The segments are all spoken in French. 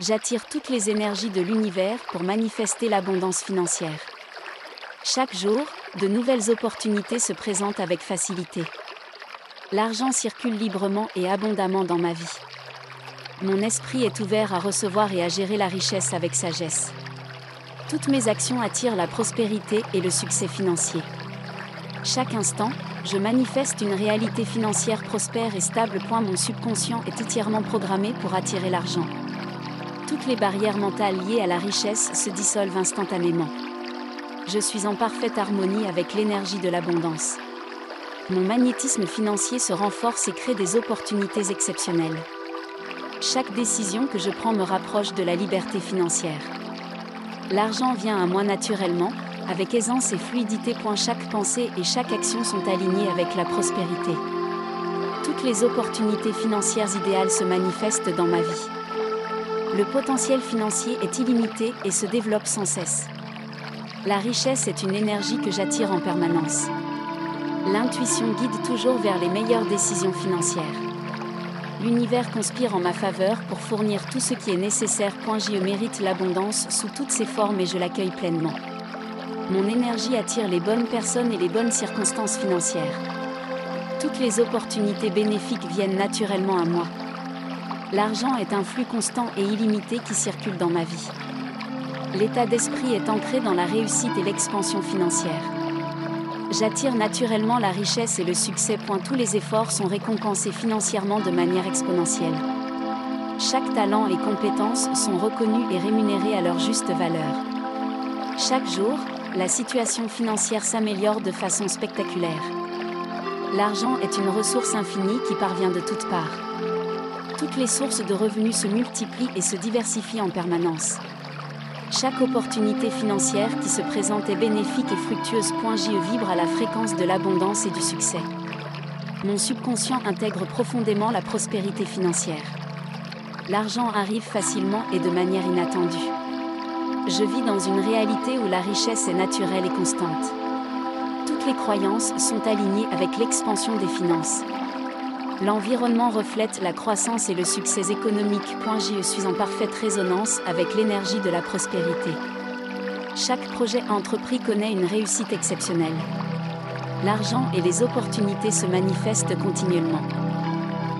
J'attire toutes les énergies de l'univers pour manifester l'abondance financière. Chaque jour, de nouvelles opportunités se présentent avec facilité. L'argent circule librement et abondamment dans ma vie. Mon esprit est ouvert à recevoir et à gérer la richesse avec sagesse. Toutes mes actions attirent la prospérité et le succès financier. Chaque instant, je manifeste une réalité financière prospère et stable. Mon subconscient est entièrement programmé pour attirer l'argent. Toutes les barrières mentales liées à la richesse se dissolvent instantanément. Je suis en parfaite harmonie avec l'énergie de l'abondance. Mon magnétisme financier se renforce et crée des opportunités exceptionnelles. Chaque décision que je prends me rapproche de la liberté financière. L'argent vient à moi naturellement, avec aisance et fluidité. Chaque pensée et chaque action sont alignées avec la prospérité. Toutes les opportunités financières idéales se manifestent dans ma vie. Le potentiel financier est illimité et se développe sans cesse. La richesse est une énergie que j'attire en permanence. L'intuition guide toujours vers les meilleures décisions financières. L'univers conspire en ma faveur pour fournir tout ce qui est nécessaire. Je mérite l'abondance sous toutes ses formes et je l'accueille pleinement. Mon énergie attire les bonnes personnes et les bonnes circonstances financières. Toutes les opportunités bénéfiques viennent naturellement à moi. L'argent est un flux constant et illimité qui circule dans ma vie. L'état d'esprit est ancré dans la réussite et l'expansion financière. J'attire naturellement la richesse et le succès. Tous les efforts sont récompensés financièrement de manière exponentielle. Chaque talent et compétence sont reconnus et rémunérés à leur juste valeur. Chaque jour, la situation financière s'améliore de façon spectaculaire. L'argent est une ressource infinie qui parvient de toutes parts. Toutes les sources de revenus se multiplient et se diversifient en permanence. Chaque opportunité financière qui se présente est bénéfique et fructueuse. Je vibre à la fréquence de l'abondance et du succès. Mon subconscient intègre profondément la prospérité financière. L'argent arrive facilement et de manière inattendue. Je vis dans une réalité où la richesse est naturelle et constante. Toutes les croyances sont alignées avec l'expansion des finances. L'environnement reflète la croissance et le succès économique. Je suis en parfaite résonance avec l'énergie de la prospérité. Chaque projet entrepris connaît une réussite exceptionnelle. L'argent et les opportunités se manifestent continuellement.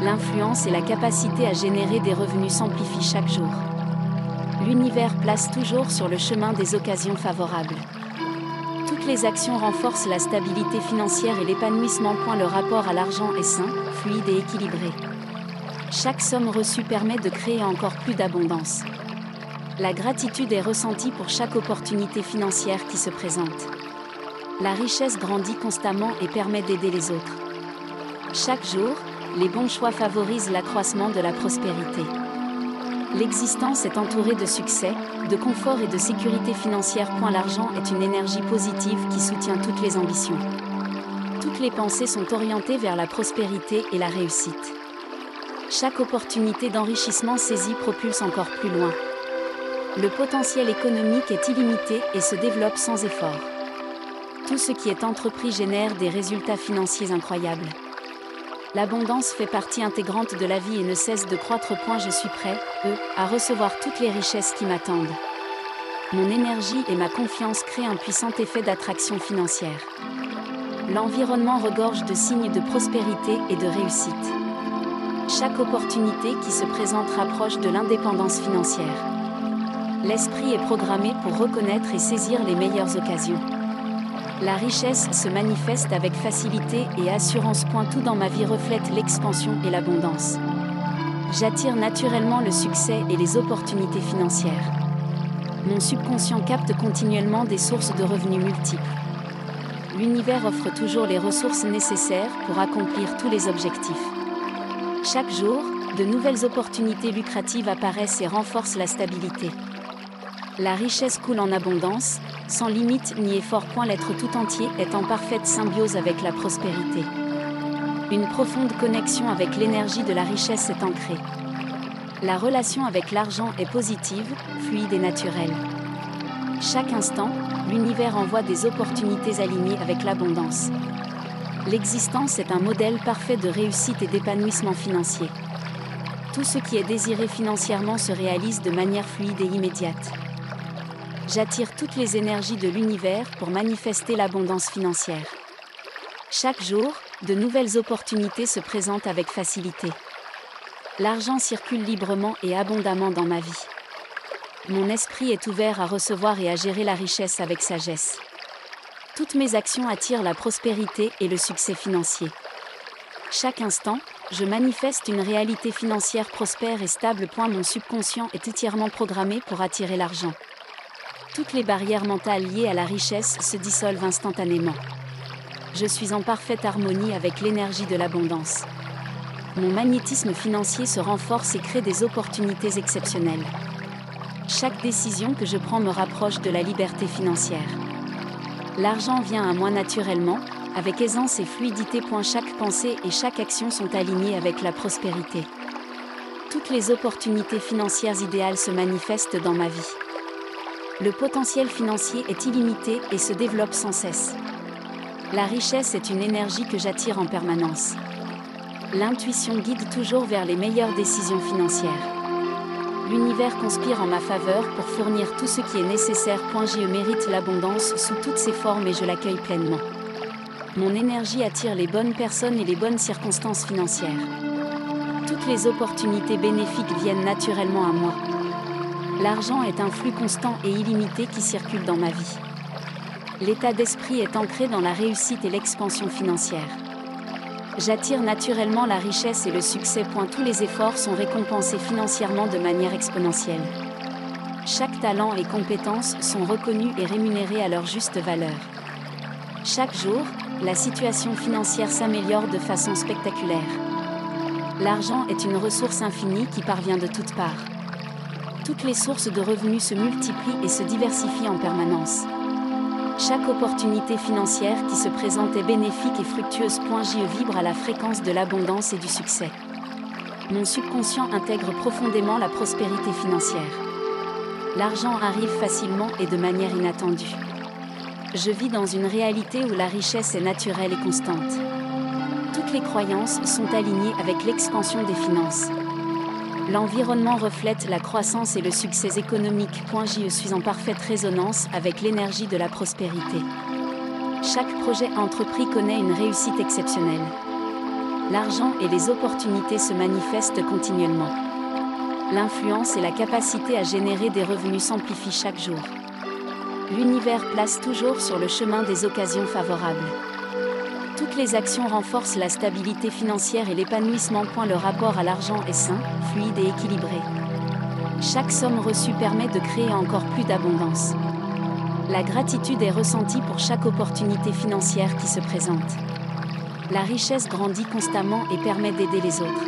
L'influence et la capacité à générer des revenus s'amplifient chaque jour. L'univers place toujours sur le chemin des occasions favorables. Toutes les actions renforcent la stabilité financière et l'épanouissement. Le rapport à l'argent est sain, fluide et équilibré. Chaque somme reçue permet de créer encore plus d'abondance. La gratitude est ressentie pour chaque opportunité financière qui se présente. La richesse grandit constamment et permet d'aider les autres. Chaque jour, les bons choix favorisent l'accroissement de la prospérité. L'existence est entourée de succès, de confort et de sécurité financière. L'argent est une énergie positive qui soutient toutes les ambitions. Toutes les pensées sont orientées vers la prospérité et la réussite. Chaque opportunité d'enrichissement saisie propulse encore plus loin. Le potentiel économique est illimité et se développe sans effort. Tout ce qui est entrepris génère des résultats financiers incroyables. L'abondance fait partie intégrante de la vie et ne cesse de croître. Je suis prêt, à recevoir toutes les richesses qui m'attendent. Mon énergie et ma confiance créent un puissant effet d'attraction financière. L'environnement regorge de signes de prospérité et de réussite. Chaque opportunité qui se présente rapproche de l'indépendance financière. L'esprit est programmé pour reconnaître et saisir les meilleures occasions. La richesse se manifeste avec facilité et assurance. Tout dans ma vie reflète l'expansion et l'abondance. J'attire naturellement le succès et les opportunités financières. Mon subconscient capte continuellement des sources de revenus multiples. L'univers offre toujours les ressources nécessaires pour accomplir tous les objectifs. Chaque jour, de nouvelles opportunités lucratives apparaissent et renforcent la stabilité. La richesse coule en abondance, sans limite ni effort. L'être tout entier est en parfaite symbiose avec la prospérité. Une profonde connexion avec l'énergie de la richesse est ancrée. La relation avec l'argent est positive, fluide et naturelle. Chaque instant, l'univers envoie des opportunités alignées avec l'abondance. L'existence est un modèle parfait de réussite et d'épanouissement financier. Tout ce qui est désiré financièrement se réalise de manière fluide et immédiate. J'attire toutes les énergies de l'univers pour manifester l'abondance financière. Chaque jour, de nouvelles opportunités se présentent avec facilité. L'argent circule librement et abondamment dans ma vie. Mon esprit est ouvert à recevoir et à gérer la richesse avec sagesse. Toutes mes actions attirent la prospérité et le succès financier. Chaque instant, je manifeste une réalité financière prospère et stable. Mon subconscient est entièrement programmé pour attirer l'argent. Toutes les barrières mentales liées à la richesse se dissolvent instantanément. Je suis en parfaite harmonie avec l'énergie de l'abondance. Mon magnétisme financier se renforce et crée des opportunités exceptionnelles. Chaque décision que je prends me rapproche de la liberté financière. L'argent vient à moi naturellement, avec aisance et fluidité. Chaque pensée et chaque action sont alignées avec la prospérité. Toutes les opportunités financières idéales se manifestent dans ma vie. Le potentiel financier est illimité et se développe sans cesse. La richesse est une énergie que j'attire en permanence. L'intuition guide toujours vers les meilleures décisions financières. L'univers conspire en ma faveur pour fournir tout ce qui est nécessaire. Je mérite l'abondance sous toutes ses formes et je l'accueille pleinement. Mon énergie attire les bonnes personnes et les bonnes circonstances financières. Toutes les opportunités bénéfiques viennent naturellement à moi. L'argent est un flux constant et illimité qui circule dans ma vie. L'état d'esprit est ancré dans la réussite et l'expansion financière. J'attire naturellement la richesse et le succès. Tous les efforts sont récompensés financièrement de manière exponentielle. Chaque talent et compétence sont reconnus et rémunérés à leur juste valeur. Chaque jour, la situation financière s'améliore de façon spectaculaire. L'argent est une ressource infinie qui parvient de toutes parts. Toutes les sources de revenus se multiplient et se diversifient en permanence. Chaque opportunité financière qui se présente est bénéfique et fructueuse. Je vibre à la fréquence de l'abondance et du succès. Mon subconscient intègre profondément la prospérité financière. L'argent arrive facilement et de manière inattendue. Je vis dans une réalité où la richesse est naturelle et constante. Toutes les croyances sont alignées avec l'expansion des finances. L'environnement reflète la croissance et le succès économique. Je suis en parfaite résonance avec l'énergie de la prospérité. Chaque projet entrepris connaît une réussite exceptionnelle. L'argent et les opportunités se manifestent continuellement. L'influence et la capacité à générer des revenus s'amplifient chaque jour. L'univers place toujours sur le chemin des occasions favorables. Toutes les actions renforcent la stabilité financière et l'épanouissement. Le rapport à l'argent est sain, fluide et équilibré. Chaque somme reçue permet de créer encore plus d'abondance. La gratitude est ressentie pour chaque opportunité financière qui se présente. La richesse grandit constamment et permet d'aider les autres.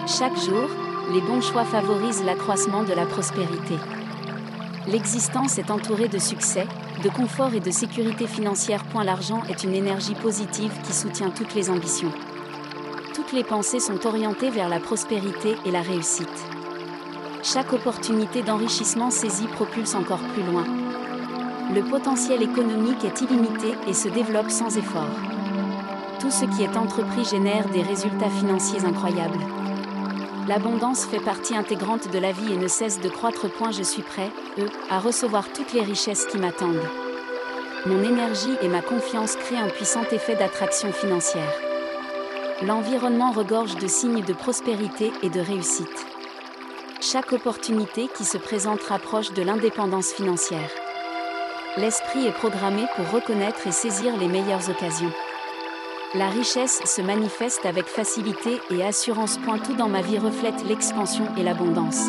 Chaque jour, les bons choix favorisent l'accroissement de la prospérité. L'existence est entourée de succès, de confort et de sécurité financière. L'argent est une énergie positive qui soutient toutes les ambitions. Toutes les pensées sont orientées vers la prospérité et la réussite. Chaque opportunité d'enrichissement saisie propulse encore plus loin. Le potentiel économique est illimité et se développe sans effort. Tout ce qui est entrepris génère des résultats financiers incroyables. L'abondance fait partie intégrante de la vie et ne cesse de croître. Je suis prêt, à recevoir toutes les richesses qui m'attendent. Mon énergie et ma confiance créent un puissant effet d'attraction financière. L'environnement regorge de signes de prospérité et de réussite. Chaque opportunité qui se présente rapproche de l'indépendance financière. L'esprit est programmé pour reconnaître et saisir les meilleures occasions. La richesse se manifeste avec facilité et assurance. Tout dans ma vie reflète l'expansion et l'abondance.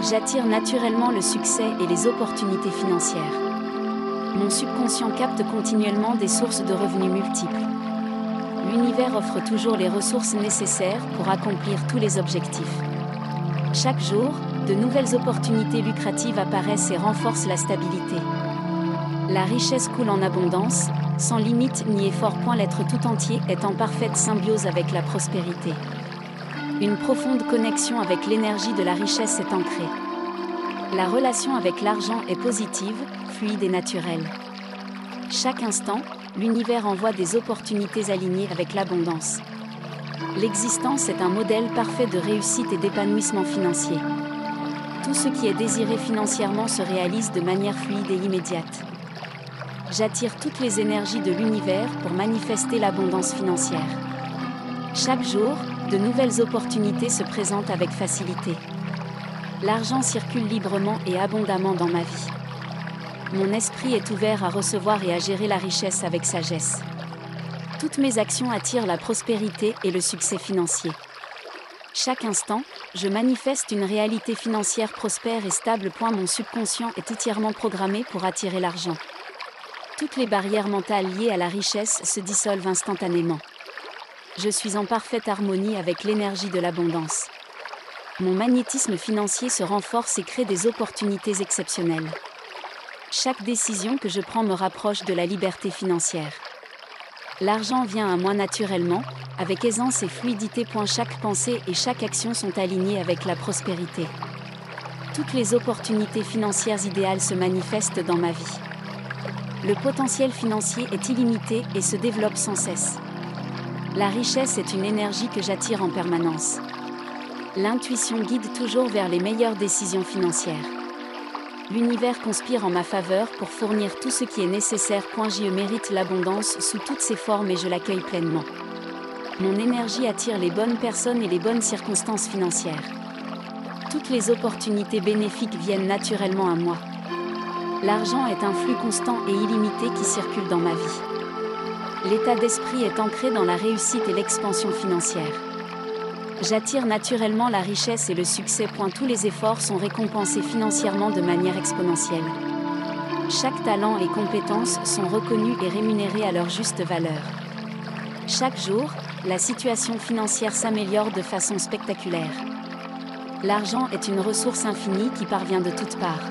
J'attire naturellement le succès et les opportunités financières. Mon subconscient capte continuellement des sources de revenus multiples. L'univers offre toujours les ressources nécessaires pour accomplir tous les objectifs. Chaque jour, de nouvelles opportunités lucratives apparaissent et renforcent la stabilité. La richesse coule en abondance, sans limite ni effort. L'être tout entier est en parfaite symbiose avec la prospérité. Une profonde connexion avec l'énergie de la richesse est ancrée. La relation avec l'argent est positive, fluide et naturelle. Chaque instant, l'univers envoie des opportunités alignées avec l'abondance. L'existence est un modèle parfait de réussite et d'épanouissement financier. Tout ce qui est désiré financièrement se réalise de manière fluide et immédiate. J'attire toutes les énergies de l'univers pour manifester l'abondance financière. Chaque jour, de nouvelles opportunités se présentent avec facilité. L'argent circule librement et abondamment dans ma vie. Mon esprit est ouvert à recevoir et à gérer la richesse avec sagesse. Toutes mes actions attirent la prospérité et le succès financier. Chaque instant, je manifeste une réalité financière prospère et stable. Mon subconscient est entièrement programmé pour attirer l'argent. Toutes les barrières mentales liées à la richesse se dissolvent instantanément. Je suis en parfaite harmonie avec l'énergie de l'abondance. Mon magnétisme financier se renforce et crée des opportunités exceptionnelles. Chaque décision que je prends me rapproche de la liberté financière. L'argent vient à moi naturellement, avec aisance et fluidité. Chaque pensée et chaque action sont alignées avec la prospérité. Toutes les opportunités financières idéales se manifestent dans ma vie. Le potentiel financier est illimité et se développe sans cesse. La richesse est une énergie que j'attire en permanence. L'intuition guide toujours vers les meilleures décisions financières. L'univers conspire en ma faveur pour fournir tout ce qui est nécessaire. Je mérite l'abondance sous toutes ses formes et je l'accueille pleinement. Mon énergie attire les bonnes personnes et les bonnes circonstances financières. Toutes les opportunités bénéfiques viennent naturellement à moi. L'argent est un flux constant et illimité qui circule dans ma vie. L'état d'esprit est ancré dans la réussite et l'expansion financière. J'attire naturellement la richesse et le succès. Tous les efforts sont récompensés financièrement de manière exponentielle. Chaque talent et compétence sont reconnus et rémunérés à leur juste valeur. Chaque jour, la situation financière s'améliore de façon spectaculaire. L'argent est une ressource infinie qui parvient de toutes parts.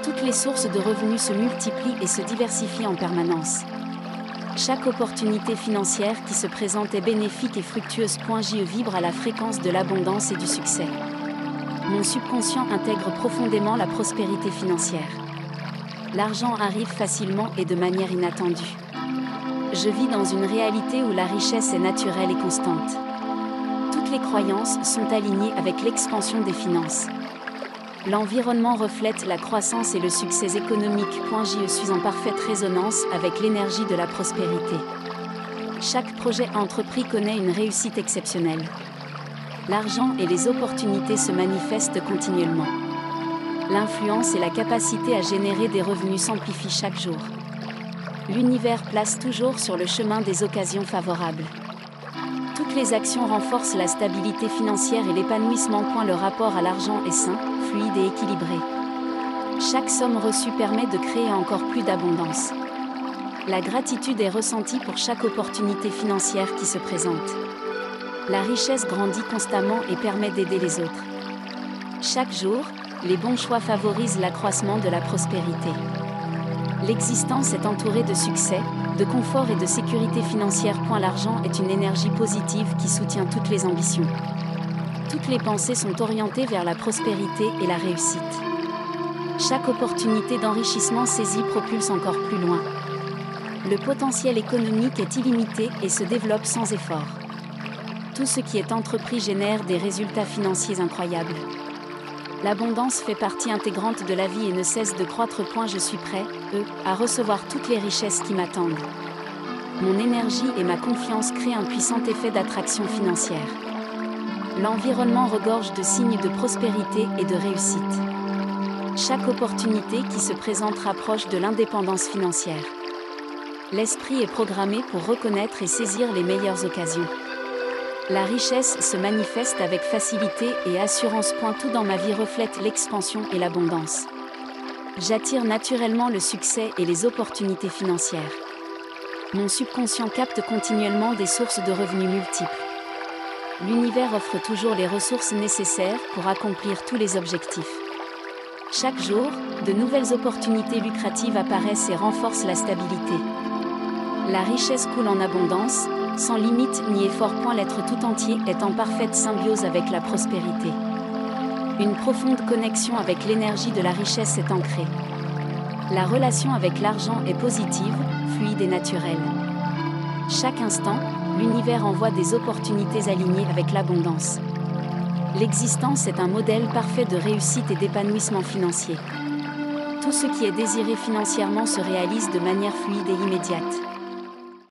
Toutes les sources de revenus se multiplient et se diversifient en permanence. Chaque opportunité financière qui se présente est bénéfique et fructueuse. Je vibre à la fréquence de l'abondance et du succès. Mon subconscient intègre profondément la prospérité financière. L'argent arrive facilement et de manière inattendue. Je vis dans une réalité où la richesse est naturelle et constante. Toutes les croyances sont alignées avec l'expansion des finances. L'environnement reflète la croissance et le succès économique. Je suis en parfaite résonance avec l'énergie de la prospérité. Chaque projet entrepris connaît une réussite exceptionnelle. L'argent et les opportunités se manifestent continuellement. L'influence et la capacité à générer des revenus s'amplifient chaque jour. L'univers place toujours sur le chemin des occasions favorables. Toutes les actions renforcent la stabilité financière et l'épanouissement. Le rapport à l'argent est sain, fluide et équilibré. Chaque somme reçue permet de créer encore plus d'abondance. La gratitude est ressentie pour chaque opportunité financière qui se présente. La richesse grandit constamment et permet d'aider les autres. Chaque jour, les bons choix favorisent l'accroissement de la prospérité. L'existence est entourée de succès, de confort et de sécurité financière. L'argent est une énergie positive qui soutient toutes les ambitions. Toutes les pensées sont orientées vers la prospérité et la réussite. Chaque opportunité d'enrichissement saisie propulse encore plus loin. Le potentiel économique est illimité et se développe sans effort. Tout ce qui est entrepris génère des résultats financiers incroyables. L'abondance fait partie intégrante de la vie et ne cesse de croître. Je suis prêt, à recevoir toutes les richesses qui m'attendent. Mon énergie et ma confiance créent un puissant effet d'attraction financière. L'environnement regorge de signes de prospérité et de réussite. Chaque opportunité qui se présente rapproche de l'indépendance financière. L'esprit est programmé pour reconnaître et saisir les meilleures occasions. La richesse se manifeste avec facilité et assurance. Tout dans ma vie reflète l'expansion et l'abondance. J'attire naturellement le succès et les opportunités financières. Mon subconscient capte continuellement des sources de revenus multiples. L'univers offre toujours les ressources nécessaires pour accomplir tous les objectifs. Chaque jour, de nouvelles opportunités lucratives apparaissent et renforcent la stabilité. La richesse coule en abondance, sans limite ni effort. L'être tout entier est en parfaite symbiose avec la prospérité. Une profonde connexion avec l'énergie de la richesse est ancrée. La relation avec l'argent est positive, fluide et naturelle. Chaque instant, l'univers envoie des opportunités alignées avec l'abondance. L'existence est un modèle parfait de réussite et d'épanouissement financier. Tout ce qui est désiré financièrement se réalise de manière fluide et immédiate.